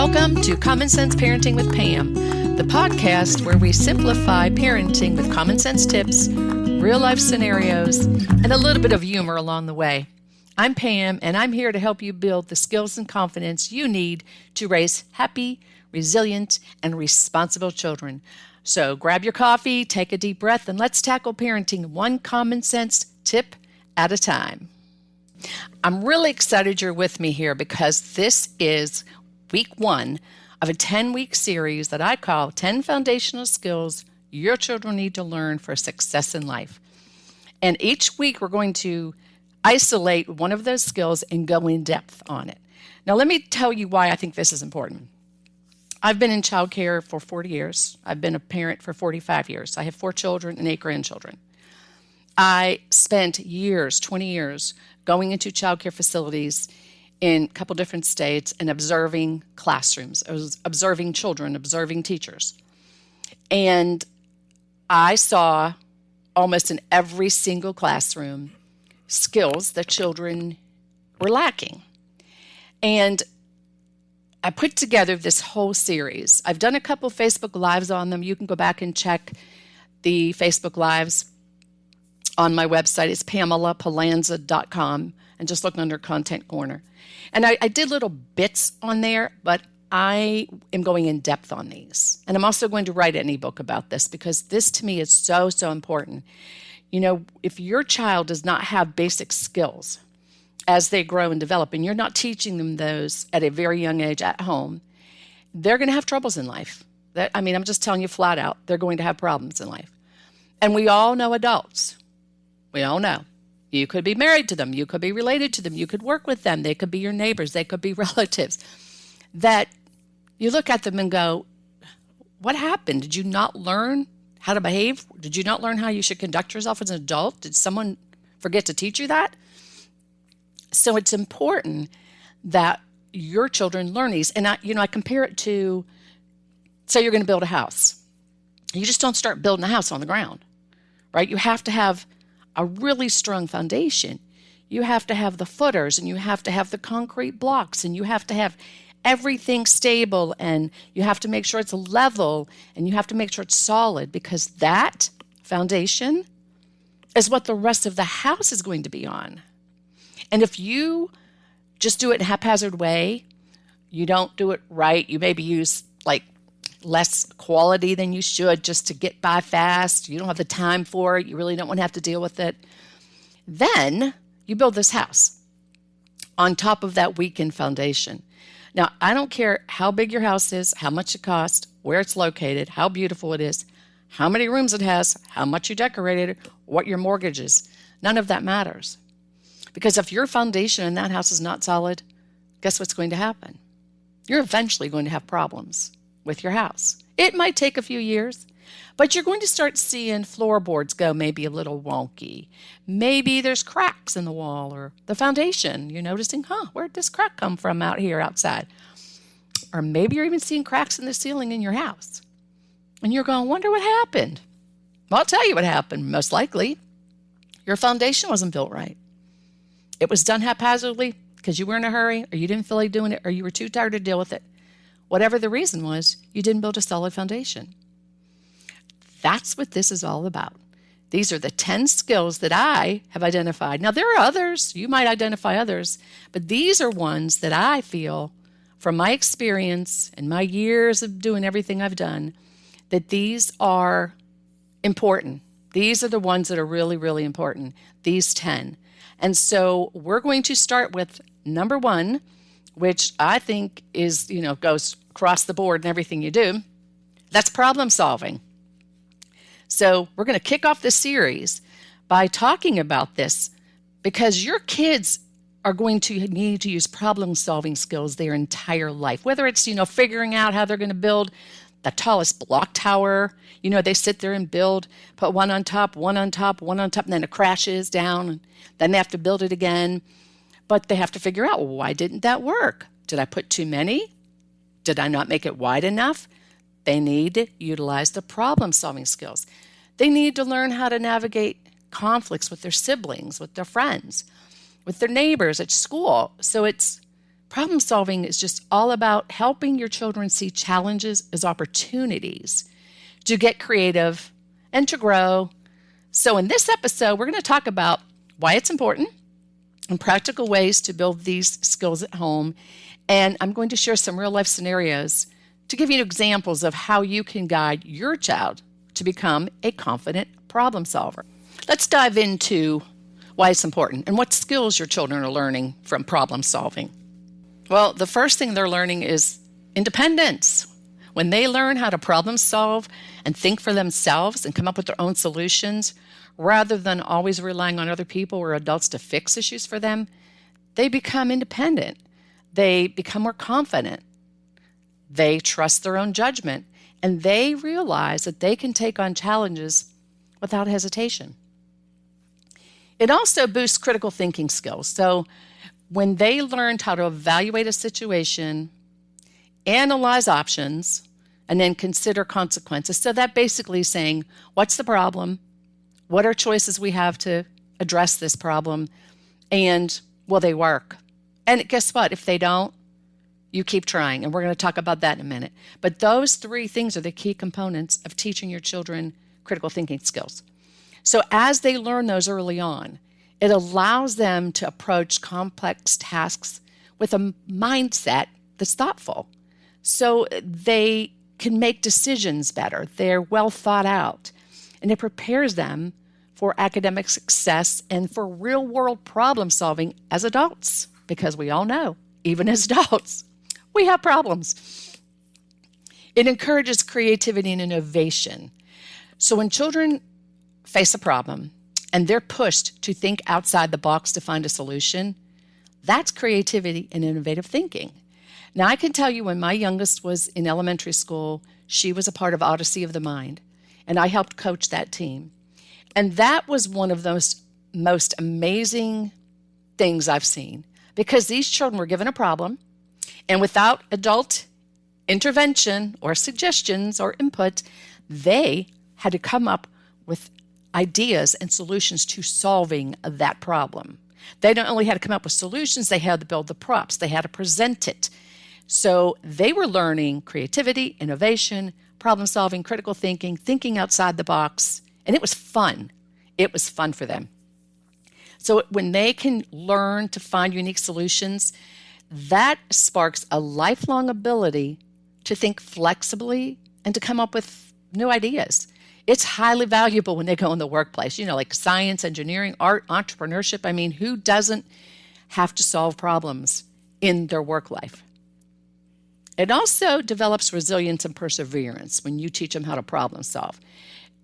Welcome to Common Sense Parenting with Pam, the podcast where we simplify parenting with common sense tips, real life scenarios, and a little bit of humor along the way. I'm Pam, and I'm here to help you build the skills and confidence you need to raise happy, resilient, and responsible children. So grab your coffee, take a deep breath, and let's tackle parenting one common sense tip at a time. I'm really excited you're with me here because this is week one of a 10-week series that I call 10 Foundational Skills Your Children Need to Learn for Success in Life. And each week we're going to isolate one of those skills and go in depth on it. Now let me tell you why I think this is important. I've been in childcare for 40 years. I've been a parent for 45 years. I have 4 children and 8 grandchildren. I spent years, 20 years, going into childcare facilities in a couple different states and observing classrooms. I was observing children, observing teachers. And I saw almost in every single classroom skills that children were lacking. And I put together this whole series. I've done a couple Facebook Lives on them. You can go back and check the Facebook Lives on my website. It's PamelaPalanza.com, and just look under Content Corner. And I did little bits on there, but I am going in depth on these. And I'm also going to write an ebook about this because this to me is so, so important. You know, if your child does not have basic skills as they grow and develop, and you're not teaching them those at a very young age at home, they're going to have troubles in life. I'm just telling you flat out, they're going to have problems in life. And we all know adults. We all know. You could be married to them. You could be related to them. You could work with them. They could be your neighbors. They could be relatives. That you look at them and go, what happened? Did you not learn how to behave? Did you not learn how you should conduct yourself as an adult? Did someone forget to teach you that? So it's important that your children learn these. And I compare it to, say you're going to build a house. You just don't start building a house on the ground, right? You have to have a really strong foundation. You have to have the footers, and you have to have the concrete blocks, and you have to have everything stable, and you have to make sure it's level, and you have to make sure it's solid, because that foundation is what the rest of the house is going to be on. And if you just do it in a haphazard way, you don't do it right, you maybe use less quality than you should just to get by fast, you don't have the time for it, you really don't want to have to deal with it, then you build this house on top of that weakened foundation. Now, I don't care how big your house is, how much it costs, where it's located, how beautiful it is, how many rooms it has, how much you decorated it, what your mortgage is. None of that matters. Because if your foundation in that house is not solid, guess what's going to happen? You're eventually going to have problems with your house. It might take a few years, but you're going to start seeing floorboards go maybe a little wonky. Maybe there's cracks in the wall or the foundation. You're noticing, where'd this crack come from out here outside? Or maybe you're even seeing cracks in the ceiling in your house. And you're going, wonder what happened. Well, I'll tell you what happened. Most likely, your foundation wasn't built right. It was done haphazardly because you were in a hurry, or you didn't feel like doing it, or you were too tired to deal with it. Whatever the reason was, you didn't build a solid foundation. That's what this is all about. These are the 10 skills that I have identified. Now, there are others. You might identify others. But these are ones that I feel, from my experience and my years of doing everything I've done, that these are important. These are the ones that are really, really important, these 10. And so we're going to start with number 1, which I think is, goes across the board in everything you do. That's problem solving. So we're going to kick off the series by talking about this because your kids are going to need to use problem solving skills their entire life, whether it's, figuring out how they're going to build the tallest block tower. They sit there and build, put one on top, one on top, one on top, and then it crashes down, and then they have to build it again. But they have to figure out, why didn't that work? Did I put too many? Did I not make it wide enough? They need to utilize the problem-solving skills. They need to learn how to navigate conflicts with their siblings, with their friends, with their neighbors at school. So it's Problem solving is just all about helping your children see challenges as opportunities to get creative and to grow. So in this episode, we're going to talk about why it's important and practical ways to build these skills at home. And I'm going to share some real life scenarios to give you examples of how you can guide your child to become a confident problem solver. Let's dive into why it's important and what skills your children are learning from problem solving. Well, the first thing they're learning is independence. When they learn how to problem solve and think for themselves and come up with their own solutions, rather than always relying on other people or adults to fix issues for them, they become independent. They become more confident. They trust their own judgment, and they realize that they can take on challenges without hesitation. It also boosts critical thinking skills. So when they learned how to evaluate a situation, analyze options, and then consider consequences. So that basically is saying, what's the problem? What are choices we have to address this problem? And will they work? And guess what? If they don't, you keep trying. And we're going to talk about that in a minute. But those three things are the key components of teaching your children critical thinking skills. So as they learn those early on, it allows them to approach complex tasks with a mindset that's thoughtful. So they can make decisions better. They're well thought out. And it prepares them for academic success and for real-world problem solving as adults. Because we all know, even as adults, we have problems. It encourages creativity and innovation. So when children face a problem and they're pushed to think outside the box to find a solution, that's creativity and innovative thinking. Now, I can tell you when my youngest was in elementary school, she was a part of Odyssey of the Mind, and I helped coach that team. And that was one of those most amazing things I've seen, because these children were given a problem, and without adult intervention or suggestions or input, they had to come up with ideas and solutions to solving that problem. They not only had to come up with solutions, they had to build the props, they had to present it. So they were learning creativity, innovation, problem solving, critical thinking, thinking outside the box, and it was fun. It was fun for them. So when they can learn to find unique solutions, that sparks a lifelong ability to think flexibly and to come up with new ideas. It's highly valuable when they go in the workplace, like science, engineering, art, entrepreneurship. I mean, who doesn't have to solve problems in their work life? It also develops resilience and perseverance when you teach them how to problem solve.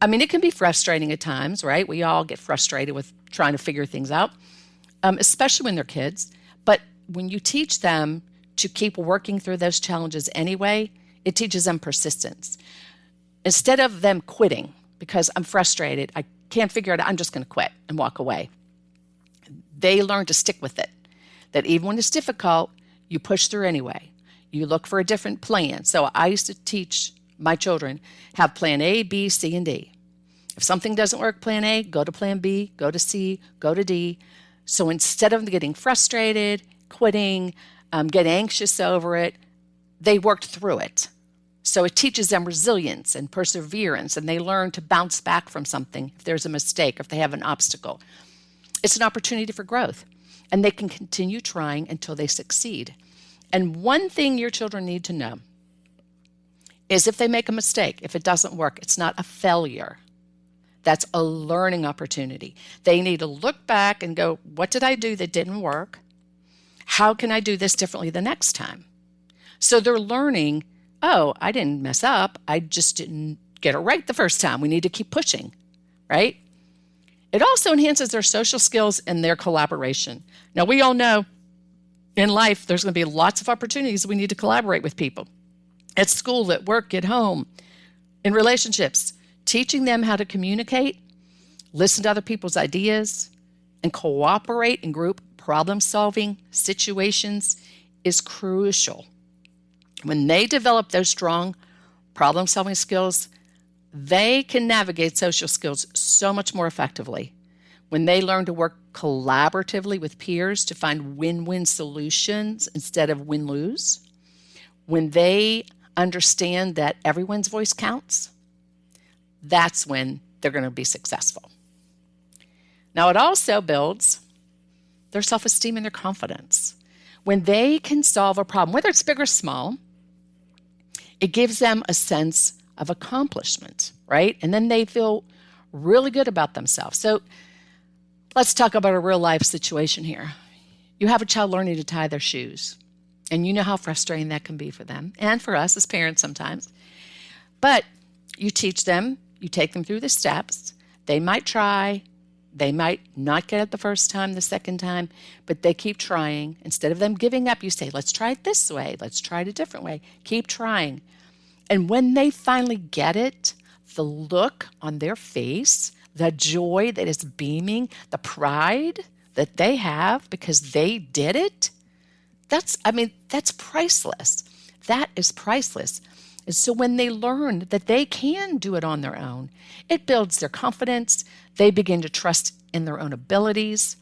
I mean, it can be frustrating at times, right? We all get frustrated with trying to figure things out, especially when they're kids. But when you teach them to keep working through those challenges anyway, it teaches them persistence. Instead of them quitting because I'm frustrated, I can't figure it out, I'm just going to quit and walk away. They learn to stick with it, that even when it's difficult, you push through anyway. You look for a different plan. So I used to teach my children, have plan A, B, C, and D. If something doesn't work, plan A, go to plan B, go to C, go to D. So instead of getting frustrated, quitting, get anxious over it, they worked through it. So it teaches them resilience and perseverance, and they learn to bounce back from something if there's a mistake, if they have an obstacle. It's an opportunity for growth, and they can continue trying until they succeed. And one thing your children need to know is if they make a mistake, if it doesn't work, it's not a failure. That's a learning opportunity. They need to look back and go, what did I do that didn't work? How can I do this differently the next time? So they're learning, oh, I didn't mess up. I just didn't get it right the first time. We need to keep pushing, right? It also enhances their social skills and their collaboration. Now, we all know in life, there's going to be lots of opportunities we need to collaborate with people. At school, at work, at home, in relationships. Teaching them how to communicate, listen to other people's ideas, and cooperate in group problem-solving situations is crucial. When they develop those strong problem-solving skills, they can navigate social skills so much more effectively. When they learn to work collaboratively with peers to find win-win solutions instead of win-lose, when they understand that everyone's voice counts, that's when they're going to be successful. Now, it also builds their self-esteem and their confidence. When they can solve a problem, whether it's big or small, it gives them a sense of accomplishment, right? And then they feel really good about themselves. So let's talk about a real life situation here. You have a child learning to tie their shoes, and you know how frustrating that can be for them and for us as parents sometimes. But you teach them, you take them through the steps. They might try, they might not get it the first time, the second time, but they keep trying. Instead of them giving up, you say, let's try it this way. Let's try it a different way. Keep trying. And when they finally get it, the look on their face, the joy that is beaming, the pride that they have because they did it, that's priceless. That is priceless. And so when they learn that they can do it on their own, it builds their confidence. They begin to trust in their own abilities.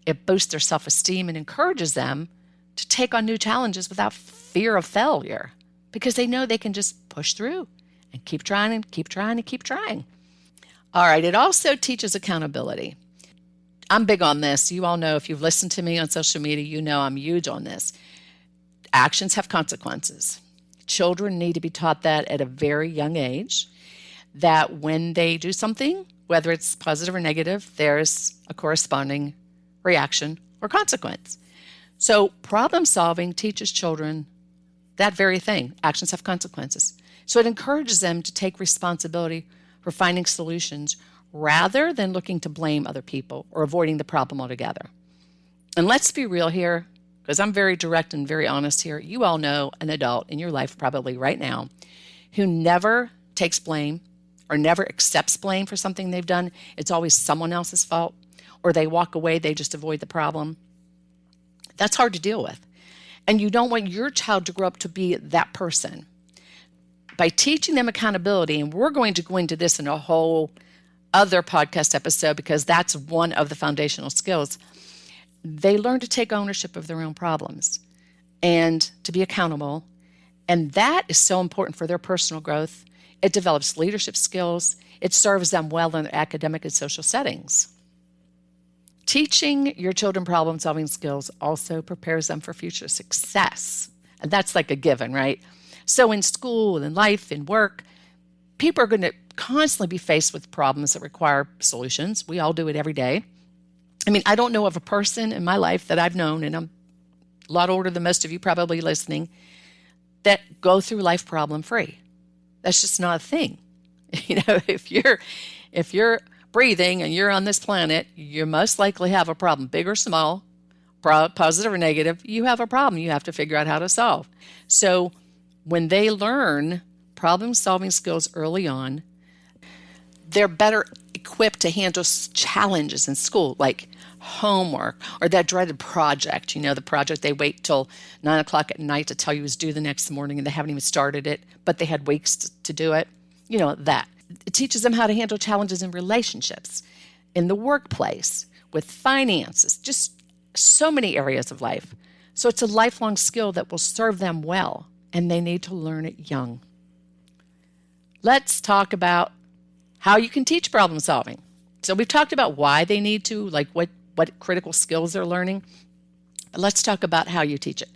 It boosts their self-esteem and encourages them to take on new challenges without fear of failure because they know they can just push through and keep trying and keep trying and keep trying. All right, it also teaches accountability. I'm big on this. You all know if you've listened to me on social media, you know I'm huge on this. Actions have consequences. Children need to be taught that at a very young age, that when they do something, whether it's positive or negative, there's a corresponding reaction or consequence. So problem solving teaches children that very thing. Actions have consequences. So it encourages them to take responsibility for finding solutions rather than looking to blame other people or avoiding the problem altogether. And let's be real here, because I'm very direct and very honest here. You all know an adult in your life probably right now who never takes blame or never accepts blame for something they've done. It's always someone else's fault, or they walk away, they just avoid the problem. That's hard to deal with. And you don't want your child to grow up to be that person. By teaching them accountability, and we're going to go into this in a whole other podcast episode because that's one of the foundational skills, they learn to take ownership of their own problems and to be accountable. And that is so important for their personal growth. It develops leadership skills. It serves them well in their academic and social settings. Teaching your children problem-solving skills also prepares them for future success. And that's like a given, right? So in school, in life, in work, people are going to constantly be faced with problems that require solutions. We all do it every day. I mean, I don't know of a person in my life that I've known, and I'm a lot older than most of you probably listening, that go through life problem-free. That's just not a thing. You know, if you're breathing and you're on this planet, you most likely have a problem, big or small, positive or negative. You have a problem you have to figure out how to solve. So when they learn problem-solving skills early on, they're better equipped to handle challenges in school, like homework or that dreaded project. You know, the project they wait till 9 o'clock at night to tell you is due the next morning and they haven't even started it, but they had weeks to do it. You know, that. It teaches them how to handle challenges in relationships, in the workplace, with finances, just so many areas of life. So it's a lifelong skill that will serve them well, and they need to learn it young. Let's talk about how you can teach problem solving. So we've talked about why they need to, like what critical skills they're learning. But let's talk about how you teach it.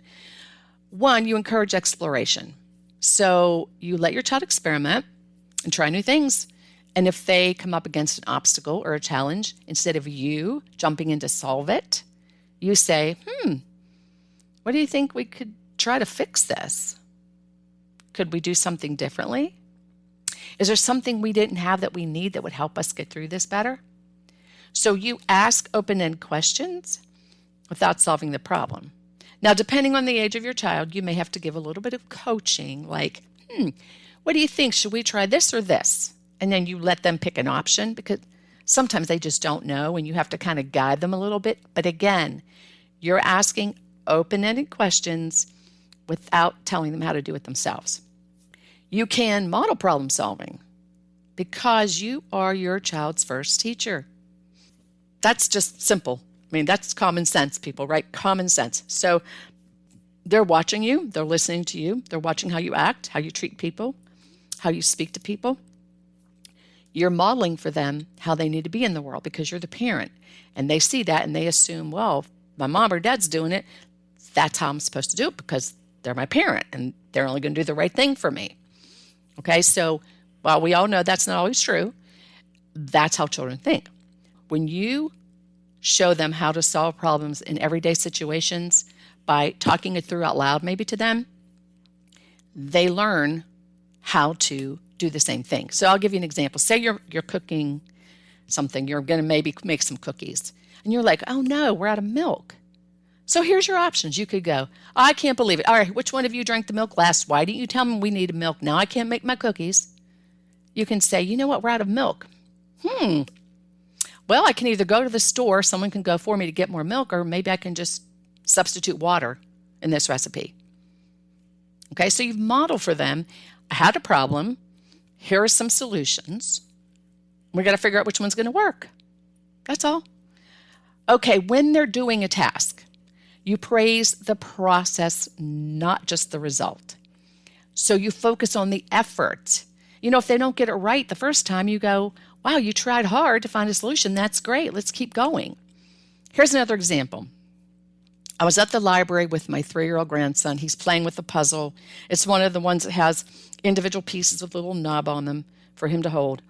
One, you encourage exploration. So you let your child experiment and try new things. And if they come up against an obstacle or a challenge, instead of you jumping in to solve it, you say, what do you think we could try to fix this? Could we do something differently? Is there something we didn't have that we need that would help us get through this better? So you ask open-ended questions without solving the problem. Now, depending on the age of your child, you may have to give a little bit of coaching, like, what do you think? Should we try this or this? And then you let them pick an option because sometimes they just don't know and you have to kind of guide them a little bit. But again, you're asking open-ended questions without telling them how to do it themselves. You can model problem solving because you are your child's first teacher. That's just simple. mean, that's common sense, people, right? Common sense. So they're watching you. They're listening to you. They're watching how you act, how you treat people, how you speak to people. You're modeling for them how they need to be in the world because you're the parent. And they see that and they assume, well, if my mom or dad's doing it, that's how I'm supposed to do it because they're my parent and they're only going to do the right thing for me. Okay, so while we all know that's not always true, that's how children think. When you show them how to solve problems in everyday situations by talking it through out loud maybe to them, they learn how to do the same thing. So I'll give you an example. Say you're cooking something. You're going to maybe make some cookies. And you're like, oh no, we're out of milk. So here's your options. You could go, oh, I can't believe it. All right, which one of you drank the milk last? Why didn't you tell me we needed milk? Now I can't make my cookies. You can say, you know what, we're out of milk. Well, I can either go to the store, someone can go for me to get more milk, or maybe I can just substitute water in this recipe. Okay, so you've modeled for them, I had a problem, here are some solutions. We got to figure out which one's going to work. That's all. Okay, when they're doing a task, you praise the process, not just the result. So you focus on the effort. You know, if they don't get it right the first time, you go, wow, you tried hard to find a solution. That's great. Let's keep going. Here's another example. I was at the library with my 3-year-old grandson. He's playing with a puzzle. It's one of the ones that has individual pieces with a little knob on them for him to hold.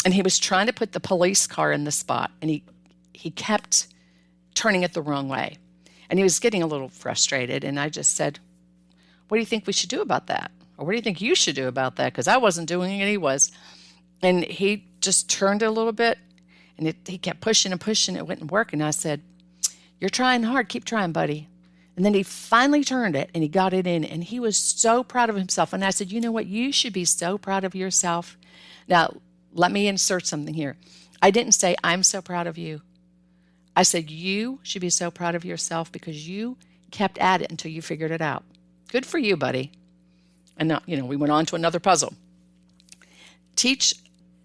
And he was trying to put the police car in the spot, and he kept turning it the wrong way. And he was getting a little frustrated, and I just said, what do you think we should do about that? Or what do you think you should do about that? Because I wasn't doing it, he was. And he just turned it a little bit, and he kept pushing and pushing. It wouldn't work. And I said, you're trying hard. Keep trying, buddy. And then he finally turned it, and he got it in, and he was so proud of himself. And I said, you know what? You should be so proud of yourself. Now, let me insert something here. I didn't say, I'm so proud of you. I said, you should be so proud of yourself because you kept at it until you figured it out. Good for you, buddy. And now, we went on to another puzzle. Teach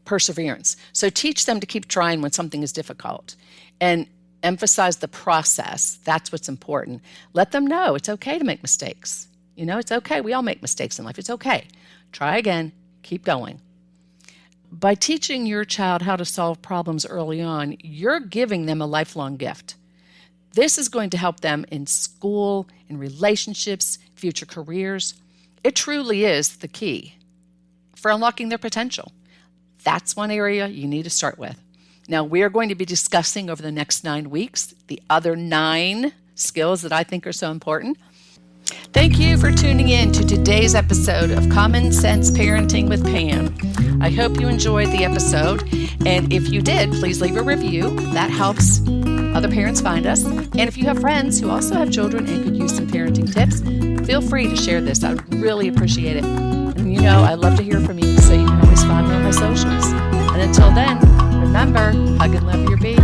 perseverance. So teach them to keep trying when something is difficult and emphasize the process. That's what's important. Let them know it's okay to make mistakes. It's okay. We all make mistakes in life. It's okay. Try again. Keep going. By teaching your child how to solve problems early on, you're giving them a lifelong gift. This is going to help them in school, in relationships, future careers. It truly is the key for unlocking their potential. That's one area you need to start with. Now, we are going to be discussing over the next 9 weeks the other 9 skills that I think are so important. Thank you for tuning in to today's episode of Common Sense Parenting with Pam. I hope you enjoyed the episode, and if you did, please leave a review. That helps other parents find us. And if you have friends who also have children and could use some parenting tips, feel free to share this. I'd really appreciate it. And I love to hear from you, so you can always find me on my socials. And until then, remember, hug and love your baby.